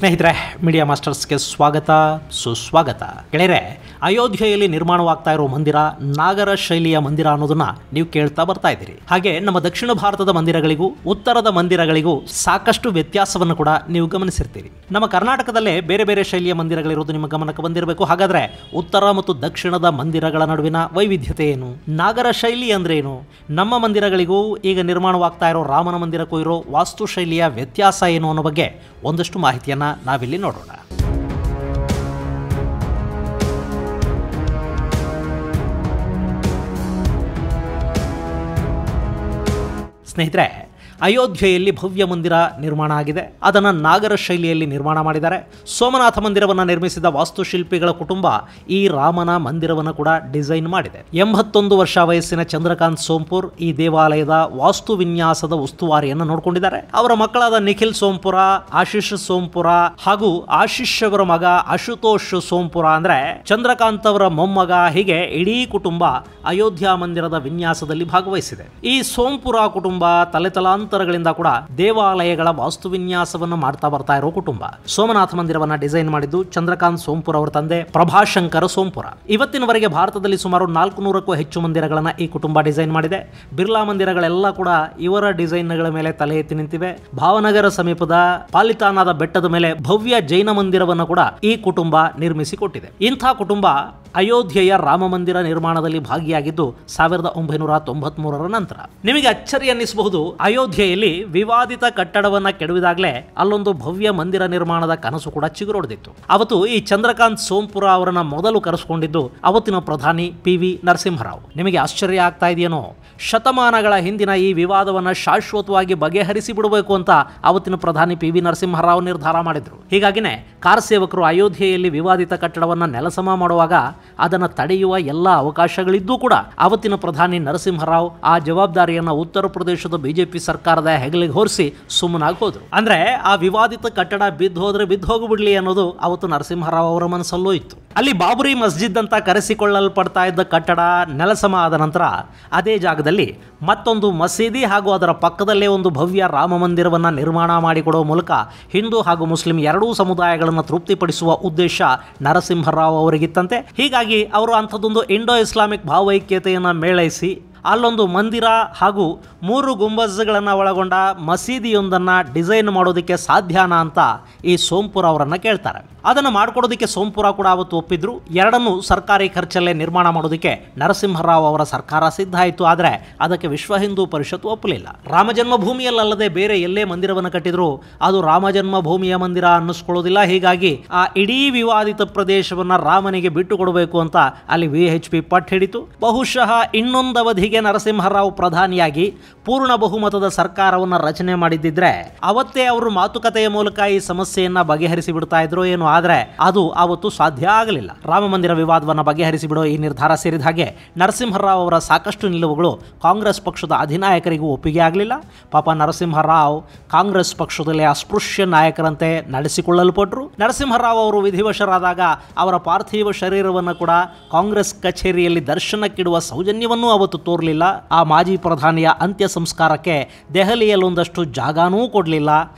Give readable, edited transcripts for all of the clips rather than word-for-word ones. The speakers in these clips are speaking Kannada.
ಸ್ನೇಹಿತರೆ, ಮೀಡಿಯಾ ಮಾಸ್ಟರ್ಸ್ಗೆ ಸ್ವಾಗತ ಸುಸ್ವಾಗತ. ಗೆಳೆಯರೆ, ಅಯೋಧ್ಯೆಯಲ್ಲಿ ನಿರ್ಮಾಣವಾಗ್ತಾ ಇರೋ ಮಂದಿರ ನಾಗರ ಶೈಲಿಯ ಮಂದಿರ ಅನ್ನೋದನ್ನ ನೀವು ಕೇಳ್ತಾ ಬರ್ತಾ ಇದ್ದೀರಿ. ಹಾಗೆ ನಮ್ಮ ದಕ್ಷಿಣ ಭಾರತದ ಮಂದಿರಗಳಿಗೂ ಉತ್ತರದ ಮಂದಿರಗಳಿಗೂ ಸಾಕಷ್ಟು ವ್ಯತ್ಯಾಸವನ್ನು ಕೂಡ ನೀವು ಗಮನಿಸಿರ್ತೀರಿ. ನಮ್ಮ ಕರ್ನಾಟಕದಲ್ಲೇ ಬೇರೆ ಬೇರೆ ಶೈಲಿಯ ಮಂದಿರಗಳಿರೋದು ನಿಮ್ಮ ಗಮನಕ್ಕೆ ಬಂದಿರಬೇಕು. ಹಾಗಾದ್ರೆ ಉತ್ತರ ಮತ್ತು ದಕ್ಷಿಣದ ಮಂದಿರಗಳ ನಡುವಿನ ವೈವಿಧ್ಯತೆ ಏನು? ನಾಗರ ಶೈಲಿ ಅಂದ್ರೆ ಏನು? ನಮ್ಮ ಮಂದಿರಗಳಿಗೂ ಈಗ ನಿರ್ಮಾಣವಾಗ್ತಾ ಇರೋ ರಾಮನ ಮಂದಿರಕ್ಕೂ ಇರೋ ವಾಸ್ತುಶೈಲಿಯ ವ್ಯತ್ಯಾಸ ಏನು ಅನ್ನೋ ಬಗ್ಗೆ ಒಂದಷ್ಟು ಮಾಹಿತಿಯನ್ನು ನಾವಿಲ್ಲಿ ನೋಡೋಣ. ಸ್ನೇಹಿತರೆ, ಅಯೋಧ್ಯೆಯಲ್ಲಿ ಭವ್ಯ ಮಂದಿರ ನಿರ್ಮಾಣ ಆಗಿದೆ. ಅದನ್ನು ನಾಗರ ಶೈಲಿಯಲ್ಲಿ ನಿರ್ಮಾಣ ಮಾಡಿದ್ದಾರೆ. ಸೋಮನಾಥ ಮಂದಿರವನ್ನು ನಿರ್ಮಿಸಿದ ವಾಸ್ತುಶಿಲ್ಪಿಗಳ ಕುಟುಂಬ ಈ ರಾಮನ ಮಂದಿರವನ್ನು ಕೂಡ ಡಿಸೈನ್ ಮಾಡಿದೆ. 81 ವರ್ಷ ವಯಸ್ಸಿನ ಚಂದ್ರಕಾಂತ್ ಸೋಂಪುರ್ ಈ ದೇವಾಲಯದ ವಾಸ್ತು ವಿನ್ಯಾಸದ ಉಸ್ತುವಾರಿಯನ್ನು ನೋಡಿಕೊಂಡಿದ್ದಾರೆ. ಅವರ ಮಕ್ಕಳಾದ ನಿಖಿಲ್ ಸೋಂಪುರ, ಆಶಿಷ್ ಸೋಂಪುರ ಹಾಗೂ ಆಶಿಷ್ ಅವರ ಮಗ ಅಶುತೋಷ್ ಸೋಂಪುರ ಅಂದ್ರೆ ಚಂದ್ರಕಾಂತ್ ಅವರ ಮೊಮ್ಮಗ, ಹೀಗೆ ಇಡೀ ಕುಟುಂಬ ಅಯೋಧ್ಯ ಮಂದಿರದ ವಿನ್ಯಾಸದಲ್ಲಿ ಭಾಗವಹಿಸಿದೆ. ಈ ಸೋಂಪುರ ಕುಟುಂಬ ತಲೆತಲಾಂತರಗಳಿಂದ ಕೂಡ ದೇವಾಲಯಗಳ ವಾಸ್ತು ವಿನ್ಯಾಸವನ್ನು ಮಾಡ್ತಾ ಬರ್ತಾ ಇರೋ ಕುಟುಂಬ. ಸೋಮನಾಥ ಮಂದಿರವನ್ನ ಡಿಸೈನ್ ಮಾಡಿದ್ದು ಚಂದ್ರಕಾಂತ್ ಸೋಂಪುರ್ ಅವರ ತಂದೆ ಪ್ರಭಾಶಂಕರ ಸೋಂಪುರ. ಇವತ್ತಿನವರೆಗೆ ಭಾರತದಲ್ಲಿ ಸುಮಾರು 400ಕ್ಕೂ ಹೆಚ್ಚು ಮಂದಿರಗಳನ್ನ ಈ ಕುಟುಂಬ ಡಿಸೈನ್ ಮಾಡಿದೆ. ಬಿರ್ಲಾ ಮಂದಿರಗಳೆಲ್ಲ ಕೂಡ ಇವರ ಡಿಸೈನ್ಗಳ ಮೇಲೆ ತಲೆ ಎತ್ತಿ ನಿಂತಿವೆ. ಭಾವನಗರ ಸಮೀಪದ ಪಾಲಿತಾನದ ಬೆಟ್ಟದ ಮೇಲೆ ಭವ್ಯ ಜೈನ ಮಂದಿರವನ್ನು ಕೂಡ ಈ ಕುಟುಂಬ ನಿರ್ಮಿಸಿಕೊಟ್ಟಿದೆ. ಇಂಥ ಕುಟುಂಬ ಅಯೋಧ್ಯೆಯ ರಾಮ ಮಂದಿರ ನಿರ್ಮಾಣದಲ್ಲಿ ಭಾಗಿಯಾಗಿದ್ದು 1993ರ ನಂತರ. ನಿಮಗೆ ಅಚ್ಚರಿ ಅನ್ನಿಸಬಹುದು, ಅಯೋಧ್ಯೆಯಲ್ಲಿ ವಿವಾದಿತ ಕಟ್ಟಡವನ್ನ ಕೆಡವಿದಾಗಲೇ ಅಲ್ಲೊಂದು ಭವ್ಯ ಮಂದಿರ ನಿರ್ಮಾಣದ ಕನಸು ಕೂಡ ಚಿಗುರೊಡೆದಿತ್ತು. ಅವತ್ತು ಈ ಚಂದ್ರಕಾಂತ್ ಸೋಂಪುರ ಅವರನ್ನ ಮೊದಲು ಕರೆಸಿಕೊಂಡಿದ್ದು ಅವತ್ತಿನ ಪ್ರಧಾನಿ PV ನರಸಿಂಹರಾವ್. ನಿಮಗೆ ಆಶ್ಚರ್ಯ ಆಗ್ತಾ ಇದೆಯೇನೋ? ಶತಮಾನಗಳ ಹಿಂದಿನ ಈ ವಿವಾದವನ್ನ ಶಾಶ್ವತವಾಗಿ ಬಗೆಹರಿಸಿ ಬಿಡಬೇಕು ಅಂತ ಅವತ್ತಿನ ಪ್ರಧಾನಿ PV ನರಸಿಂಹರಾವ್ ನಿರ್ಧಾರ ಮಾಡಿದ್ರು. ಹೀಗಾಗಿನೇ ಕಾರ್ ಸೇವಕರು ಅಯೋಧ್ಯೆಯಲ್ಲಿ ವಿವಾದಿತ ಕಟ್ಟಡವನ್ನ ನೆಲಸಮ ಮಾಡುವಾಗ ಅದನ್ನು ತಡೆಯುವ ಎಲ್ಲ ಅವಕಾಶಗಳಿದ್ದೂ ಕೂಡ ಅವತ್ತಿನ ಪ್ರಧಾನಿ ನರಸಿಂಹರಾವ್ ಆ ಜವಾಬ್ದಾರಿಯನ್ನ ಉತ್ತರ ಪ್ರದೇಶದ ಬಿಜೆಪಿ ಸರ್ಕಾರದ ಹೆಗಲಿಗೆ ಹೊರಿಸಿ ಸುಮ್ಮನಾಗಿ ಹೋದ್ರು. ಅಂದ್ರೆ ಆ ವಿವಾದಿತ ಕಟ್ಟಡ ಬಿದ್ದು ಹೋದ್ರೆ ಬಿದ್ದು ಹೋಗ್ಬಿಡ್ಲಿ ಅನ್ನೋದು ಅವತ್ತು ನರಸಿಂಹರಾವ್ ಅವರ ಮನಸ್ಸಲ್ಲೂ ಇತ್ತು. ಅಲ್ಲಿ ಬಾಬರಿ ಮಸ್ಜಿದ್ ಅಂತ ಕರೆಸಿಕೊಳ್ಳಲ್ಪಡ್ತಾ ಇದ್ದ ಕಟ್ಟಡ ನೆಲಸಮ ಆದ ನಂತರ ಅದೇ ಜಾಗದಲ್ಲಿ ಮತ್ತೊಂದು ಮಸೀದಿ ಹಾಗೂ ಅದರ ಪಕ್ಕದಲ್ಲೇ ಒಂದು ಭವ್ಯ ರಾಮ ಮಂದಿರವನ್ನ ನಿರ್ಮಾಣ ಮಾಡಿಕೊಡುವ ಮೂಲಕ ಹಿಂದೂ ಹಾಗೂ ಮುಸ್ಲಿಂ ಎರಡೂ ಸಮುದಾಯಗಳನ್ನು ತೃಪ್ತಿಪಡಿಸುವ ಉದ್ದೇಶ ನರಸಿಂಹರಾವ್ ಅವರಿಗಿತ್ತಂತೆ. ಹೀಗಾಗಿ ಅವರು ಅಂಥದ್ದೊಂದು ಇಂಡೋ ಇಸ್ಲಾಮಿಕ್ ಭಾವೈಕ್ಯತೆಯನ್ನು ಮೇಳೈಸಿ ಅಲ್ಲೊಂದು ಮಂದಿರ ಹಾಗೂ 3 ಗುಂಬಜ್ಗಳನ್ನು ಒಳಗೊಂಡ ಮಸೀದಿಯೊಂದನ್ನು ಡಿಸೈನ್ ಮಾಡೋದಕ್ಕೆ ಸಾಧ್ಯನಾ ಅಂತ ಈ ಸೋಂಪುರ ಅವರನ್ನು ಕೇಳ್ತಾರೆ. ಅದನ್ನು ಮಾಡಿಕೊಡೋದಕ್ಕೆ ಸೋಂಪುರ ಕೂಡ ಅವತ್ತು ಒಪ್ಪಿದ್ರು. ಎರಡನ್ನೂ ಸರ್ಕಾರಿ ಖರ್ಚಲ್ಲೇ ನಿರ್ಮಾಣ ಮಾಡೋದಕ್ಕೆ ನರಸಿಂಹರಾವ್ ಅವರ ಸರ್ಕಾರ ಸಿದ್ಧ ಆಯಿತು. ಆದರೆ ಅದಕ್ಕೆ ವಿಶ್ವ ಹಿಂದೂ ಪರಿಷತ್ ಒಪ್ಪಲಿಲ್ಲ. ರಾಮಜನ್ಮಭೂಮಿಯಲ್ಲದೆ ಬೇರೆ ಎಲ್ಲೇ ಮಂದಿರವನ್ನು ಕಟ್ಟಿದ್ರು ಅದು ರಾಮಜನ್ಮಭೂಮಿಯ ಮಂದಿರ ಅನ್ನಿಸ್ಕೊಳ್ಳೋದಿಲ್ಲ. ಹೀಗಾಗಿ ಆ ಇಡೀ ವಿವಾದಿತ ಪ್ರದೇಶವನ್ನು ರಾಮನಿಗೆ ಬಿಟ್ಟು ಕೊಡಬೇಕು ಅಂತ ಅಲ್ಲಿ VHP ಪಟ್ಟು ಹಿಡಿತು. ಬಹುಶಃ ಇನ್ನೊಂದು ಅವಧಿಗೆ ನರಸಿಂಹರಾವ್ ಪ್ರಧಾನಿಯಾಗಿ ಪೂರ್ಣ ಬಹುಮತದ ಸರ್ಕಾರವನ್ನು ರಚನೆ ಮಾಡಿದ್ದಿದ್ರೆ ಅವತ್ತೇ ಅವರು ಮಾತುಕತೆಯ ಮೂಲಕ ಈ ಸಮಸ್ಯೆಯನ್ನ ಬಗೆಹರಿಸಿ ಬಿಡ್ತಾ ಇದ್ರು ಏನು. ಆದರೆ ಅದು ಅವತ್ತು ಸಾಧ್ಯ ಆಗಲಿಲ್ಲ. ರಾಮ ಮಂದಿರ ವಿವಾದವನ್ನು ಬಗೆಹರಿಸಿ ಬಿಡೋ ಈ ನಿರ್ಧಾರ ಸೇರಿದ ಹಾಗೆ ನರಸಿಂಹರಾವ್ ಅವರ ಸಾಕಷ್ಟು ನಿಲುವುಗಳು ಕಾಂಗ್ರೆಸ್ ಪಕ್ಷದ ಅಧಿನಾಯಕರಿಗೂ ಒಪ್ಪಿಗೆ ಆಗಲಿಲ್ಲ. ಪಾಪ ನರಸಿಂಹರಾವ್ ಕಾಂಗ್ರೆಸ್ ಪಕ್ಷದಲ್ಲಿ ಅಸ್ಪೃಶ್ಯ ನಾಯಕರಂತೆ ನಡೆಸಿಕೊಳ್ಳಲ್ಪಟ್ಟರು. ನರಸಿಂಹರಾವ್ ಅವರು ವಿಧಿವಶರಾದಾಗ ಅವರ ಪಾರ್ಥಿವ ಶರೀರವನ್ನು ಕೂಡ ಕಾಂಗ್ರೆಸ್ ಕಚೇರಿಯಲ್ಲಿ ದರ್ಶನಕ್ಕಿಡುವ ಸೌಜನ್ಯವನ್ನೂ ಅವತ್ತು ತೋರಲಿಲ್ಲ. ಆ ಮಾಜಿ ಪ್ರಧಾನಿಯ ಅಂತ್ಯ ಸಂಸ್ಕಾರಕ್ಕೆ ದೆಹಲಿಯಲ್ಲಿ ಒಂದಷ್ಟು ಜಾಗನೂ ಕೊಡಲಿಲ್ಲ.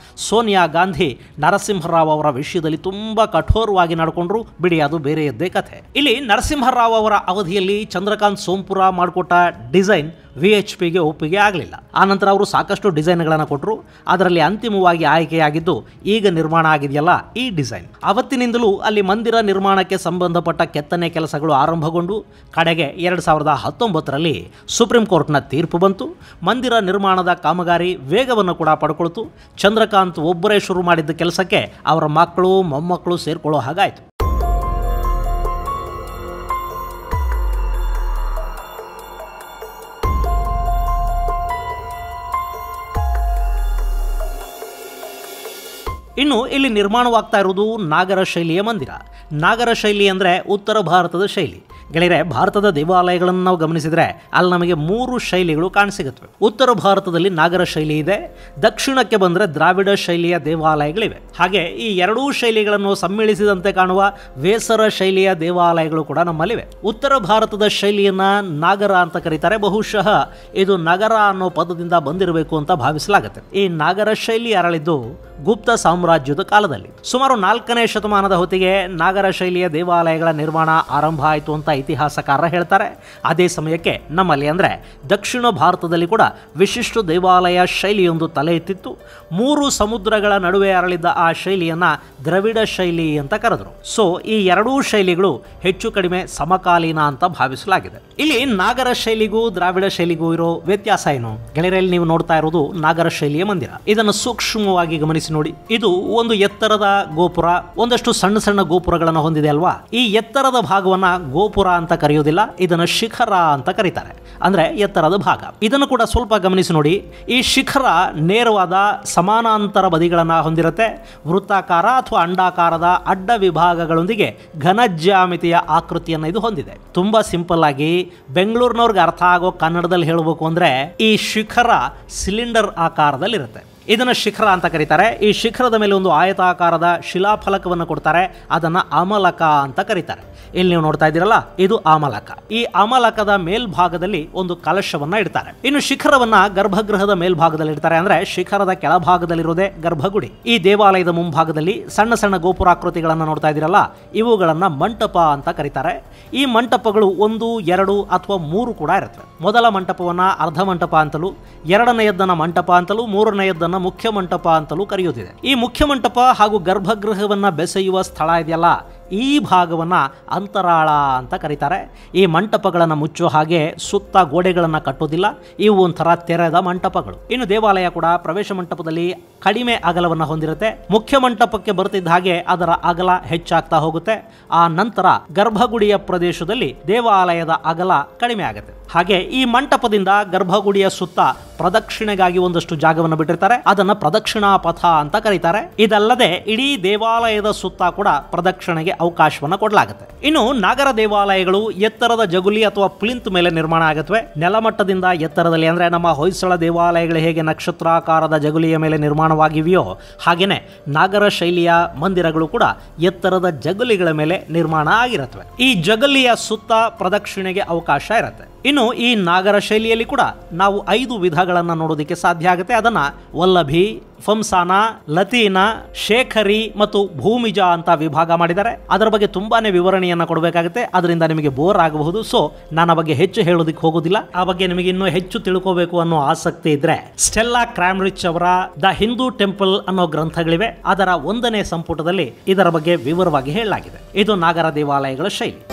ಸೋನಿಯಾ ಗಾಂಧಿ ನರಸಿಂಹರಾವ್ ಅವರ ವಿಷಯದಲ್ಲಿ ತುಂಬಾ ಕಠೋರವಾಗಿ ನಡ್ಕೊಂಡ್ರು. ಬಿಡಿ, ಅದು ಬೇರೆಯದ್ದೇ ಕಥೆ. ಇಲ್ಲಿ ನರಸಿಂಹರಾವ್ ಅವರ ಅವಧಿಯಲ್ಲಿ ಚಂದ್ರಕಾಂತ್ ಸೋಂಪುರ ಮಾಡಿಕೊಟ್ಟ ಡಿಸೈನ್ VHPಗೆ ಒಪ್ಪಿಗೆ ಆಗಲಿಲ್ಲ. ಆನಂತರ ಅವರು ಸಾಕಷ್ಟು ಡಿಸೈನ್ಗಳನ್ನು ಕೊಟ್ಟರು. ಅದರಲ್ಲಿ ಅಂತಿಮವಾಗಿ ಆಯ್ಕೆಯಾಗಿದ್ದು ಈಗ ನಿರ್ಮಾಣ ಆಗಿದೆಯಲ್ಲ ಈ ಡಿಸೈನ್. ಅವತ್ತಿನಿಂದಲೂ ಅಲ್ಲಿ ಮಂದಿರ ನಿರ್ಮಾಣಕ್ಕೆ ಸಂಬಂಧಪಟ್ಟ ಕೆತ್ತನೆ ಕೆಲಸಗಳು ಆರಂಭಗೊಂಡು ಕಡೆಗೆ 2019ರಲ್ಲಿ ಸುಪ್ರೀಂ ಕೋರ್ಟ್ನ ತೀರ್ಪು ಬಂತು. ಮಂದಿರ ನಿರ್ಮಾಣದ ಕಾಮಗಾರಿ ವೇಗವನ್ನು ಕೂಡ ಪಡ್ಕೊಳ್ತು. ಚಂದ್ರಕಾಂತ್ ಒಬ್ಬರೇ ಶುರು ಮಾಡಿದ್ದ ಕೆಲಸಕ್ಕೆ ಅವರ ಮಕ್ಕಳು ಮೊಮ್ಮಕ್ಕಳು ಸೇರ್ಕೊಳ್ಳೋ ಹಾಗಾಯಿತು. ಇನ್ನು ಇಲ್ಲಿ ನಿರ್ಮಾಣವಾಗ್ತಾ ಇರುವುದು ನಾಗರ ಶೈಲಿಯ ಮಂದಿರ. ನಾಗರ ಶೈಲಿ ಅಂದರೆ ಉತ್ತರ ಭಾರತದ ಶೈಲಿ. ಗೆಳೆಯರೆ, ಭಾರತದ ದೇವಾಲಯಗಳನ್ನು ನಾವು ಗಮನಿಸಿದರೆ ಅಲ್ಲಿ ನಮಗೆ 3 ಶೈಲಿಗಳು ಕಾಣಸಿಗುತ್ತವೆ. ಉತ್ತರ ಭಾರತದಲ್ಲಿ ನಾಗರ ಶೈಲಿ ಇದೆ, ದಕ್ಷಿಣಕ್ಕೆ ಬಂದರೆ ದ್ರಾವಿಡ ಶೈಲಿಯ ದೇವಾಲಯಗಳಿವೆ. ಹಾಗೆ ಈ ಎರಡೂ ಶೈಲಿಗಳನ್ನು ಸಮ್ಮಿಳಿಸಿದಂತೆ ಕಾಣುವ ವೇಸರ ಶೈಲಿಯ ದೇವಾಲಯಗಳು ಕೂಡ ನಮ್ಮಲ್ಲಿವೆ. ಉತ್ತರ ಭಾರತದ ಶೈಲಿಯನ್ನ ನಾಗರ ಅಂತ ಕರೀತಾರೆ. ಬಹುಶಃ ಇದು ನಗರ ಅನ್ನೋ ಪದದಿಂದ ಬಂದಿರಬೇಕು ಅಂತ ಭಾವಿಸಲಾಗುತ್ತೆ. ಈ ನಾಗರ ಶೈಲಿ ಅರಳಿದ್ದು ಗುಪ್ತ ಸಾಮ್ರಾಜ್ಯದ ಕಾಲದಲ್ಲಿ. ಸುಮಾರು 4ನೇ ಶತಮಾನದ ಹೊತ್ತಿಗೆ ನಾಗರ ಶೈಲಿಯ ದೇವಾಲಯಗಳ ನಿರ್ಮಾಣ ಆರಂಭ ಆಯಿತು ಅಂತ ಇತಿಹಾಸಕಾರರು ಹೇಳ್ತಾರೆ. ಅದೇ ಸಮಯಕ್ಕೆ ನಮ್ಮಲ್ಲಿ ಅಂದರೆ ದಕ್ಷಿಣ ಭಾರತದಲ್ಲಿ ಕೂಡ ವಿಶಿಷ್ಟ ದೇವಾಲಯ ಶೈಲಿಯೊಂದು ತಲೆ ಎತ್ತಿತ್ತು. 3 ಸಮುದ್ರಗಳ ನಡುವೆ ಅರಳಿದ್ದ ಆ ಶೈಲಿಯನ್ನ ದ್ರವಿಡ ಶೈಲಿ ಅಂತ ಕರೆದರು. ಸೊ ಈ ಎರಡೂ ಶೈಲಿಗಳು ಹೆಚ್ಚು ಕಡಿಮೆ ಸಮಕಾಲೀನ ಅಂತ ಭಾವಿಸಲಾಗಿದೆ. ಇಲ್ಲಿ ನಾಗರ ಶೈಲಿಗೂ ದ್ರಾವಿಡ ಶೈಲಿಗೂ ಇರೋ ವ್ಯತ್ಯಾಸ ಏನು? ಗೆಳೆಯರಲ್ಲಿ ನೀವು ನೋಡ್ತಾ ಇರೋದು ನಾಗರ ಶೈಲಿಯ ಮಂದಿರ. ಇದನ್ನು ಸೂಕ್ಷ್ಮವಾಗಿ ಗಮನಿಸಿ ನೋಡಿ. ಇದು ಒಂದು ಎತ್ತರದ ಗೋಪುರ, ಒಂದಷ್ಟು ಸಣ್ಣ ಸಣ್ಣ ಗೋಪುರಗಳನ್ನು ಹೊಂದಿದೆ ಅಲ್ವಾ? ಈ ಎತ್ತರದ ಭಾಗವನ್ನ ಗೋಪುರ ಅಂತ ಕರೆಯೋದಿಲ್ಲ, ಇದನ್ನು ಶಿಖರ ಅಂತ ಕರೀತಾರೆ. ಅಂದ್ರೆ ಎತ್ತರದ ಭಾಗ. ಇದನ್ನು ಕೂಡ ಸ್ವಲ್ಪ ಗಮನಿಸಿ ನೋಡಿ. ಈ ಶಿಖರ ನೇರವಾದ ಸಮಾನಾಂತರ ಬದಿಗಳನ್ನು ಹೊಂದಿರುತ್ತೆ. ವೃತ್ತಾಕಾರ ಅಥವಾ ಅಂಡಾಕಾರದ ಅಡ್ಡ ವಿಭಾಗಗಳೊಂದಿಗೆ ಘನಜ್ಯಾಮಿತಿಯ ಆಕೃತಿಯನ್ನು ಇದು ಹೊಂದಿದೆ. ತುಂಬಾ ಸಿಂಪಲ್ ಆಗಿ ಬೆಂಗಳೂರಿನವ್ರಿಗೆ ಅರ್ಥ ಆಗೋ ಕನ್ನಡದಲ್ಲಿ ಹೇಳಬೇಕು ಅಂದ್ರೆ ಈ ಶಿಖರ ಸಿಲಿಂಡರ್ ಆಕಾರದಲ್ಲಿರುತ್ತೆ. ಇದನ್ನು ಶಿಖರ ಅಂತ ಕರೀತಾರೆ. ಈ ಶಿಖರದ ಮೇಲೆ ಒಂದು ಆಯತಾಕಾರದ ಶಿಲಾಫಲಕವನ್ನು ಕೊಡ್ತಾರೆ, ಅದನ್ನು ಅಮಲಕ ಅಂತ ಕರೀತಾರೆ. ಇಲ್ಲಿ ನೀವು ನೋಡ್ತಾ ಇದ್ದೀರಲ್ಲ, ಇದು ಅಮಲಕ. ಈ ಅಮಲಕದ ಮೇಲ್ಭಾಗದಲ್ಲಿ ಒಂದು ಕಲಶವನ್ನ ಇಡ್ತಾರೆ. ಇನ್ನು ಶಿಖರವನ್ನ ಗರ್ಭಗೃಹದ ಮೇಲ್ಭಾಗದಲ್ಲಿ ಇಡ್ತಾರೆ. ಅಂದ್ರೆ ಶಿಖರದ ಕೆಳಭಾಗದಲ್ಲಿರೋದೇ ಗರ್ಭಗುಡಿ. ಈ ದೇವಾಲಯದ ಮುಂಭಾಗದಲ್ಲಿ ಸಣ್ಣ ಸಣ್ಣ ಗೋಪುರಾಕೃತಿಗಳನ್ನು ನೋಡ್ತಾ ಇದ್ದೀರಲ್ಲ, ಇವುಗಳನ್ನ ಮಂಟಪ ಅಂತ ಕರೀತಾರೆ. ಈ ಮಂಟಪಗಳು 1, 2 ಅಥವಾ 3 ಕೂಡ ಇರುತ್ತೆ. ಮೊದಲ ಮಂಟಪವನ್ನ ಅರ್ಧ ಮಂಟಪ ಅಂತಲೂ, ಎರಡನೆಯದನ್ನ ಮಂಟಪ ಅಂತಲೂ, ಮೂರನೆಯದನ್ನ ಮುಖ್ಯ ಮಂಟಪ ಅಂತಲೂ ಕರೆಯುತ್ತಿದೆ. ಈ ಮುಖ್ಯ ಮಂಟಪ ಹಾಗೂ ಗರ್ಭಗೃಹವನ್ನ ಬೆಸೆಯುವ ಸ್ಥಳ ಇದೆಯಲ್ಲ, ಈ ಭಾಗವನ್ನ ಅಂತರಾಳ ಅಂತ ಕರೀತಾರೆ. ಈ ಮಂಟಪಗಳನ್ನು ಮುಚ್ಚೋ ಹಾಗೆ ಸುತ್ತ ಗೋಡೆಗಳನ್ನು ಕಟ್ಟೋದಿಲ್ಲ. ಇವು ಒಂಥರ ತೆರೆದ ಮಂಟಪಗಳು. ಇನ್ನು ದೇವಾಲಯ ಕೂಡ ಪ್ರವೇಶ ಮಂಟಪದಲ್ಲಿ ಕಡಿಮೆ ಅಗಲವನ್ನು ಹೊಂದಿರುತ್ತೆ. ಮುಖ್ಯ ಮಂಟಪಕ್ಕೆ ಬರ್ತಿದ್ದ ಹಾಗೆ ಅದರ ಅಗಲ ಹೆಚ್ಚಾಗ್ತಾ ಹೋಗುತ್ತೆ. ಆ ನಂತರ ಗರ್ಭಗುಡಿಯ ಪ್ರದೇಶದಲ್ಲಿ ದೇವಾಲಯದ ಅಗಲ ಕಡಿಮೆ ಆಗುತ್ತೆ. ಹಾಗೆ ಈ ಮಂಟಪದಿಂದ ಗರ್ಭಗುಡಿಯ ಸುತ್ತ ಪ್ರದಕ್ಷಿಣೆಗಾಗಿ ಒಂದಷ್ಟು ಜಾಗವನ್ನು ಬಿಟ್ಟಿರ್ತಾರೆ. ಅದನ್ನ ಪ್ರದಕ್ಷಿಣಾ ಪಥ ಅಂತ ಕರೀತಾರೆ. ಇದಲ್ಲದೆ ಇಡೀ ದೇವಾಲಯದ ಸುತ್ತ ಕೂಡ ಪ್ರದಕ್ಷಿಣೆಗೆ ಅವಕಾಶವನ್ನು ಕೊಡಲಾಗುತ್ತೆ. ಇನ್ನು ನಾಗರ ದೇವಾಲಯಗಳು ಎತ್ತರದ ಜಗುಲಿ ಅಥವಾ ಪ್ಲಿಂತ್ ಮೇಲೆ ನಿರ್ಮಾಣ ಆಗುತ್ತವೆ. ನೆಲಮಟ್ಟದಿಂದ ಎತ್ತರದಲ್ಲಿ, ಅಂದ್ರೆ ನಮ್ಮ ಹೊಯ್ಸಳ ದೇವಾಲಯಗಳು ಹೇಗೆ ನಕ್ಷತ್ರಾಕಾರದ ಜಗುಲಿಯ ಮೇಲೆ ನಿರ್ಮಾಣವಾಗಿವೆಯೋ ಹಾಗೇನೆ ನಾಗರ ಶೈಲಿಯ ಮಂದಿರಗಳು ಕೂಡ ಎತ್ತರದ ಜಗುಲಿಗಳ ಮೇಲೆ ನಿರ್ಮಾಣ ಆಗಿರುತ್ತವೆ. ಈ ಜಗುಲಿಯ ಸುತ್ತ ಪ್ರದಕ್ಷಿಣೆಗೆ ಅವಕಾಶ ಇರುತ್ತೆ. ಇನ್ನು ಈ ನಾಗರ ಶೈಲಿಯಲ್ಲಿ ಕೂಡ ನಾವು 5 ವಿಧಗಳನ್ನು ನೋಡೋದಕ್ಕೆ ಸಾಧ್ಯ ಆಗುತ್ತೆ. ಅದನ್ನ ವಲ್ಲಭಿ, ಫಂಸಾನ, ಲತೀನ, ಶೇಖರಿ ಮತ್ತು ಭೂಮಿಜ ಅಂತ ವಿಭಾಗ ಮಾಡಿದ್ದಾರೆ. ಅದರ ಬಗ್ಗೆ ತುಂಬಾನೇ ವಿವರಣೆಯನ್ನ ಕೊಡಬೇಕಾಗುತ್ತೆ. ಅದರಿಂದ ನಿಮಗೆ ಬೋರ್ ಆಗಬಹುದು. ಸೊ ನಾನು ಆ ಬಗ್ಗೆ ಹೆಚ್ಚು ಹೇಳೋದಕ್ಕೆ ಹೋಗೋದಿಲ್ಲ. ಆ ಬಗ್ಗೆ ನಿಮಗೆ ಇನ್ನೂ ಹೆಚ್ಚು ತಿಳ್ಕೋಬೇಕು ಅನ್ನೋ ಆಸಕ್ತಿ ಇದ್ರೆ ಸ್ಟೆಲ್ಲಾ ಕ್ರಾಮ್ರಿಚ್ ಅವರ ದ ಹಿಂದೂ ಟೆಂಪಲ್ ಅನ್ನೋ ಗ್ರಂಥಗಳಿವೆ. ಅದರ 1ನೇ ಸಂಪುಟದಲ್ಲಿ ಇದರ ಬಗ್ಗೆ ವಿವರವಾಗಿ ಹೇಳಲಾಗಿದೆ. ಇದು ನಾಗರ ದೇವಾಲಯಗಳ ಶೈಲಿ.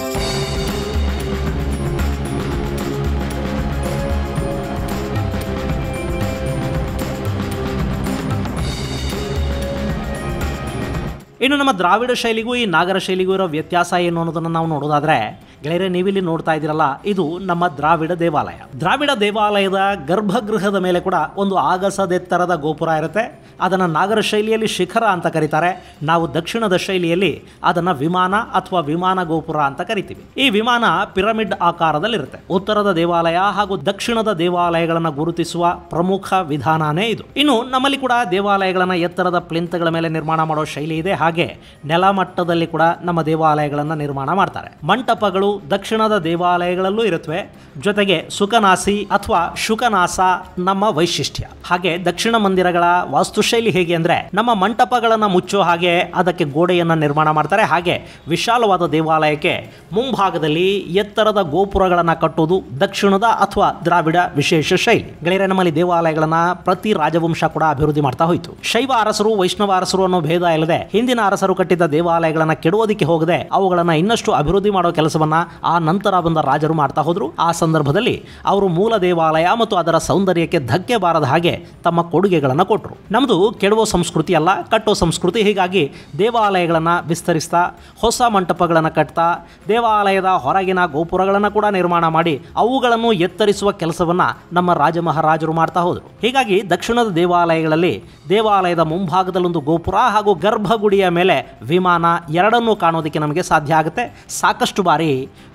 ಇನ್ನು ನಮ್ಮ ದ್ರಾವಿಡ ಶೈಲಿಗೂ ಈ ನಾಗರ ಶೈಲಿಗೂ ಇರೋ ವ್ಯತ್ಯಾಸ ಏನು ಅನ್ನೋದನ್ನು ನಾವು ನೋಡೋದಾದ್ರೆ, ಗೆಳೆಯರೆ ನೀವಿಲ್ಲಿ ನೋಡ್ತಾ ಇದ್ದೀರಲ್ಲ, ಇದು ನಮ್ಮ ದ್ರಾವಿಡ ದೇವಾಲಯ. ದ್ರಾವಿಡ ದೇವಾಲಯದ ಗರ್ಭಗೃಹದ ಮೇಲೆ ಕೂಡ ಒಂದು ಆಗಸದೆತ್ತರದ ಗೋಪುರ ಇರುತ್ತೆ. ಅದನ್ನು ನಾಗರ ಶೈಲಿಯಲ್ಲಿ ಶಿಖರ ಅಂತ ಕರೀತಾರೆ. ನಾವು ದಕ್ಷಿಣದ ಶೈಲಿಯಲ್ಲಿ ಅದನ್ನು ವಿಮಾನ ಅಥವಾ ವಿಮಾನ ಗೋಪುರ ಅಂತ ಕರಿತೀವಿ. ಈ ವಿಮಾನ ಪಿರಮಿಡ್ ಆಕಾರದಲ್ಲಿರುತ್ತೆ. ಉತ್ತರದ ದೇವಾಲಯ ಹಾಗೂ ದಕ್ಷಿಣದ ದೇವಾಲಯಗಳನ್ನು ಗುರುತಿಸುವ ಪ್ರಮುಖ ವಿಧಾನನೇ ಇದು. ಇನ್ನು ನಮ್ಮಲ್ಲಿ ಕೂಡ ದೇವಾಲಯಗಳನ್ನು ಎತ್ತರದ ಪ್ಲಿಂತ್ಗಳ ಮೇಲೆ ನಿರ್ಮಾಣ ಮಾಡೋ ಶೈಲಿ ಇದೆ. ಹಾಗೆ ನೆಲಮಟ್ಟದಲ್ಲಿ ಕೂಡ ನಮ್ಮ ದೇವಾಲಯಗಳನ್ನು ನಿರ್ಮಾಣ ಮಾಡ್ತಾರೆ. ಮಂಟಪಗಳು ದಕ್ಷಿಣದ ದೇವಾಲಯಗಳಲ್ಲೂ ಇರುತ್ತವೆ. ಜೊತೆಗೆ ಸುಖನಾಸಿ ಅಥವಾ ಶುಕನಾಸ ನಮ್ಮ ವೈಶಿಷ್ಟ್ಯ. ಹಾಗೆ ದಕ್ಷಿಣ ಮಂದಿರಗಳ ವಾಸ್ತುಶೈಲಿ ಹೇಗೆ ಅಂದ್ರೆ, ನಮ್ಮ ಮಂಟಪಗಳನ್ನು ಮುಚ್ಚೋ ಹಾಗೆ ಅದಕ್ಕೆ ಗೋಡೆಯನ್ನ ನಿರ್ಮಾಣ ಮಾಡ್ತಾರೆ. ಹಾಗೆ ವಿಶಾಲವಾದ ದೇವಾಲಯಕ್ಕೆ ಮುಂಭಾಗದಲ್ಲಿ ಎತ್ತರದ ಗೋಪುರಗಳನ್ನ ಕಟ್ಟುವುದು ದಕ್ಷಿಣದ ಅಥವಾ ದ್ರಾವಿಡ ವಿಶೇಷ ಶೈಲಿ. ಗೆಳೆಯರೆ, ನಮ್ಮಲ್ಲಿ ದೇವಾಲಯಗಳನ್ನ ಪ್ರತಿ ರಾಜವಂಶ ಕೂಡ ಅಭಿವೃದ್ಧಿ ಮಾಡ್ತಾ ಹೋಯಿತು. ಶೈವ ಅರಸರು, ವೈಷ್ಣವ ಅರಸರು ಅನ್ನೋ ಭೇದ ಇಲ್ಲದೆ ಹಿಂದಿನ ಅರಸರು ಕಟ್ಟಿದ್ದ ದೇವಾಲಯಗಳನ್ನ ಕೆಡುವುದಕ್ಕೆ ಹೋಗದೆ ಅವುಗಳನ್ನ ಇನ್ನಷ್ಟು ಅಭಿವೃದ್ಧಿ ಮಾಡೋ ಕೆಲಸವನ್ನ ಆ ನಂತರ ಬಂದ ರಾಜರು ಮಾಡ್ತಾ ಹೋದ್ರು. ಆ ಸಂದರ್ಭದಲ್ಲಿ ಅವರು ಮೂಲ ದೇವಾಲಯ ಮತ್ತು ಅದರ ಸೌಂದರ್ಯಕ್ಕೆ ಧಕ್ಕೆ ಬಾರದ ಹಾಗೆ ತಮ್ಮ ಕೊಡುಗೆಗಳನ್ನು ಕೊಟ್ಟರು. ನಮ್ದು ಕೆಡುವ ಸಂಸ್ಕೃತಿ ಅಲ್ಲ, ಕಟ್ಟೋ ಸಂಸ್ಕೃತಿ. ಹೀಗಾಗಿ ದೇವಾಲಯಗಳನ್ನು ವಿಸ್ತರಿಸ್ತಾ, ಹೊಸ ಮಂಟಪಗಳನ್ನು ಕಟ್ತಾ, ದೇವಾಲಯದ ಹೊರಗಿನ ಗೋಪುರಗಳನ್ನು ಕೂಡ ನಿರ್ಮಾಣ ಮಾಡಿ ಅವುಗಳನ್ನು ಎತ್ತರಿಸುವ ಕೆಲಸವನ್ನ ನಮ್ಮ ರಾಜ ಮಹಾರಾಜರು ಮಾಡ್ತಾ ಹೋದರು. ಹೀಗಾಗಿ ದಕ್ಷಿಣದ ದೇವಾಲಯಗಳಲ್ಲಿ ದೇವಾಲಯದ ಮುಂಭಾಗದಲ್ಲೊಂದು ಗೋಪುರ ಹಾಗೂ ಗರ್ಭಗುಡಿಯ ಮೇಲೆ ವಿಮಾನ ಎರಡನ್ನೂ ಕಾಣೋದಕ್ಕೆ ನಮಗೆ ಸಾಧ್ಯ ಆಗುತ್ತೆ. ಸಾಕಷ್ಟು ಬಾರಿ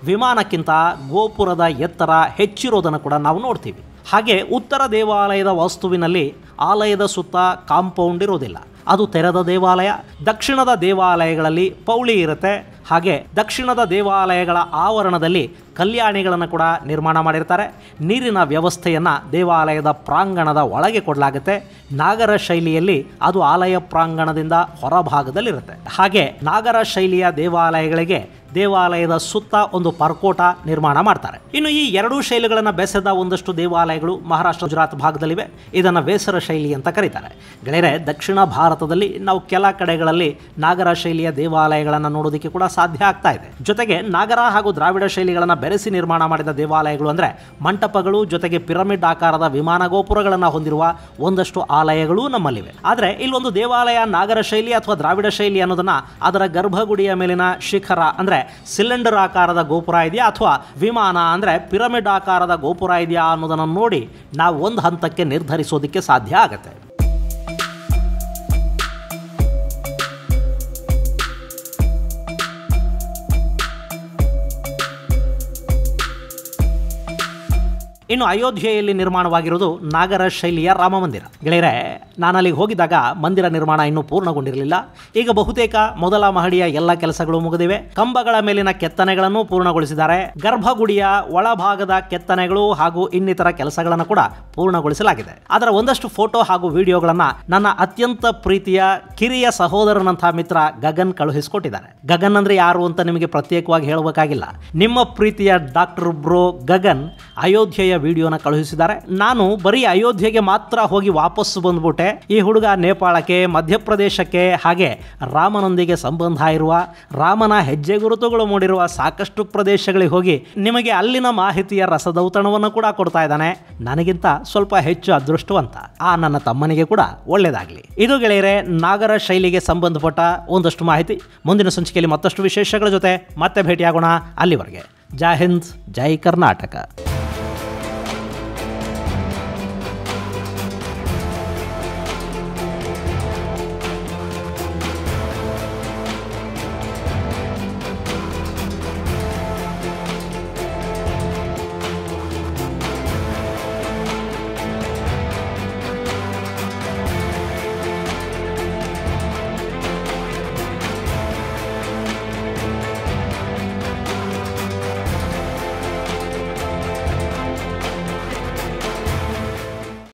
ವಿಮಾನಕ್ಕಿಂತ ಗೋಪುರದ ಎತ್ತರ ಹೆಚ್ಚಿರೋದನ್ನು ಕೂಡ ನಾವು ನೋಡ್ತೀವಿ. ಹಾಗೆ ಉತ್ತರ ದೇವಾಲಯದ ವಾಸ್ತುವಿನಲ್ಲಿ ಆಲಯದ ಸುತ್ತ ಕಾಂಪೌಂಡ್ ಇರೋದಿಲ್ಲ, ಅದು ತೆರೆದ ದೇವಾಲಯ. ದಕ್ಷಿಣದ ದೇವಾಲಯಗಳಲ್ಲಿ ಪೌಳಿ ಇರುತ್ತೆ. ಹಾಗೆ ದಕ್ಷಿಣದ ದೇವಾಲಯಗಳ ಆವರಣದಲ್ಲಿ ಕಲ್ಯಾಣಿಗಳನ್ನು ಕೂಡ ನಿರ್ಮಾಣ ಮಾಡಿರ್ತಾರೆ. ನೀರಿನ ವ್ಯವಸ್ಥೆಯನ್ನು ದೇವಾಲಯದ ಪ್ರಾಂಗಣದ ಒಳಗೆ ಕೊಡಲಾಗುತ್ತೆ. ನಾಗರ ಶೈಲಿಯಲ್ಲಿ ಅದು ಆಲಯ ಪ್ರಾಂಗಣದಿಂದ ಹೊರಭಾಗದಲ್ಲಿರುತ್ತೆ. ಹಾಗೆ ನಾಗರ ಶೈಲಿಯ ದೇವಾಲಯಗಳಿಗೆ ದೇವಾಲಯದ ಸುತ್ತ ಒಂದು ಪರ್ಕೋಟ ನಿರ್ಮಾಣ ಮಾಡ್ತಾರೆ. ಇನ್ನು ಈ ಎರಡೂ ಶೈಲಿಗಳನ್ನು ಬೆಸೆದ ಒಂದಷ್ಟು ದೇವಾಲಯಗಳು ಮಹಾರಾಷ್ಟ್ರ, ಗುಜರಾತ್ ಭಾಗದಲ್ಲಿವೆ. ಇದನ್ನು ವೇಸರ ಶೈಲಿ ಅಂತ ಕರೀತಾರೆ. ಗೆಳೆಯರೆ, ದಕ್ಷಿಣ ಭಾರತದಲ್ಲಿ ನಾವು ಕೆಲ ಕಡೆಗಳಲ್ಲಿ ನಾಗರ ಶೈಲಿಯ ದೇವಾಲಯಗಳನ್ನು ನೋಡೋದಕ್ಕೆ ಕೂಡ ಸಾಧ್ಯ ಆಗ್ತಾ ಇದೆ. ಜೊತೆಗೆ ನಾಗರ ಹಾಗೂ ದ್ರಾವಿಡ ಶೈಲಿಗಳನ್ನು ಬೆರೆಸಿ ನಿರ್ಮಾಣ ಮಾಡಿದ ದೇವಾಲಯಗಳು ಅಂದರೆ ಮಂಟಪಗಳು, ಜೊತೆಗೆ ಪಿರಮಿಡ್ ಆಕಾರದ ವಿಮಾನ ಗೋಪುರಗಳನ್ನು ಹೊಂದಿರುವ ಒಂದಷ್ಟು ಆಲಯಗಳು ನಮ್ಮಲ್ಲಿವೆ. ಆದರೆ ಇಲ್ಲೊಂದು ದೇವಾಲಯ ನಾಗರ ಶೈಲಿ ಅಥವಾ ದ್ರಾವಿಡ ಶೈಲಿ ಅನ್ನೋದನ್ನ ಅದರ ಗರ್ಭಗುಡಿಯ ಮೇಲಿನ ಶಿಖರ ಅಂದರೆ ಸಿಲಿಂಡರ್ ಆಕಾರದ ಗೋಪುರ ಇದೆಯಾ ಅಥವಾ ವಿಮಾನ ಅಂದರೆ ಪಿರಮಿಡ್ ಆಕಾರದ ಗೋಪುರ ಇದೆಯಾ ಅನ್ನೋದನ್ನು ನೋಡಿ ನಾವು ಒಂದು ಹಂತಕ್ಕೆ ನಿರ್ಧರಿಸೋದಕ್ಕೆ ಸಾಧ್ಯ ಆಗುತ್ತೆ. ಇನ್ನು ಅಯೋಧ್ಯೆಯಲ್ಲಿ ನಿರ್ಮಾಣವಾಗಿರುವುದು ನಾಗರ ಶೈಲಿಯ ರಾಮ ಮಂದಿರ. ಗೆಳೆಯರೆ, ನಾನು ಅಲ್ಲಿಗೆ ಹೋಗಿದ್ದಾಗ ಮಂದಿರ ನಿರ್ಮಾಣ ಇನ್ನೂ ಪೂರ್ಣಗೊಂಡಿರಲಿಲ್ಲ. ಈಗ ಬಹುತೇಕ ಮೊದಲ ಮಹಡಿಯ ಎಲ್ಲ ಕೆಲಸಗಳು ಮುಗಿದಿವೆ. ಕಂಬಗಳ ಮೇಲಿನ ಕೆತ್ತನೆಗಳನ್ನು ಪೂರ್ಣಗೊಳಿಸಿದ್ದಾರೆ. ಗರ್ಭಗುಡಿಯ ಒಳಭಾಗದ ಕೆತ್ತನೆಗಳು ಹಾಗೂ ಇನ್ನಿತರ ಕೆಲಸಗಳನ್ನು ಕೂಡ ಪೂರ್ಣಗೊಳಿಸಲಾಗಿದೆ. ಅದರ ಒಂದಷ್ಟು ಫೋಟೋ ಹಾಗೂ ವಿಡಿಯೋಗಳನ್ನು ನನ್ನ ಅತ್ಯಂತ ಪ್ರೀತಿಯ ಕಿರಿಯ ಸಹೋದರನಂತಹ ಮಿತ್ರ ಗಗನ್ ಕಳುಹಿಸಿಕೊಟ್ಟಿದ್ದಾರೆ. ಗಗನ್ ಅಂದ್ರೆ ಯಾರು ಅಂತ ನಿಮಗೆ ಪ್ರತ್ಯೇಕವಾಗಿ ಹೇಳಬೇಕಾಗಿಲ್ಲ. ನಿಮ್ಮ ಪ್ರೀತಿಯ ಡಾಕ್ಟರ್ ಬ್ರೋ ಗಗನ್ ಅಯೋಧ್ಯೆಯ ವಿಡಿಯೋನ ಕಳುಹಿಸಿದ್ದಾರೆ. ನಾನು ಬರೀ ಅಯೋಧ್ಯೆಗೆ ಮಾತ್ರ ಹೋಗಿ ವಾಪಸ್ಸು ಬಂದ್ಬಿಟ್ಟೆ. ಈ ಹುಡುಗ ನೇಪಾಳಕ್ಕೆ, ಮಧ್ಯಪ್ರದೇಶಕ್ಕೆ, ಹಾಗೆ ರಾಮನೊಂದಿಗೆ ಸಂಬಂಧ ಇರುವ, ರಾಮನ ಹೆಜ್ಜೆ ಗುರುತುಗಳು ಮೂಡಿರುವ ಸಾಕಷ್ಟು ಪ್ರದೇಶಗಳಿಗೆ ಹೋಗಿ ನಿಮಗೆ ಅಲ್ಲಿನ ಮಾಹಿತಿಯ ರಸದೌತಣವನ್ನು ಕೂಡ ಕೊಡ್ತಾ ಇದ್ದಾನೆ. ನನಗಿಂತ ಸ್ವಲ್ಪ ಹೆಚ್ಚು ಅದೃಷ್ಟವಂತ ಆ ನನ್ನ ತಮ್ಮನಿಗೆ ಕೂಡ ಒಳ್ಳೆಯದಾಗಲಿ. ಇದು ಗೆಳೆಯರೆ, ನಾಗರ ಶೈಲಿಗೆ ಸಂಬಂಧಪಟ್ಟ ಒಂದಷ್ಟು ಮಾಹಿತಿ. ಮುಂದಿನ ಸಂಚಿಕೆಯಲ್ಲಿ ಮತ್ತಷ್ಟು ವಿಶೇಷಗಳ ಜೊತೆ ಮತ್ತೆ ಭೇಟಿಯಾಗೋಣ. ಅಲ್ಲಿವರೆಗೆ ಜೈ ಹಿಂದ್, ಜೈ ಕರ್ನಾಟಕ.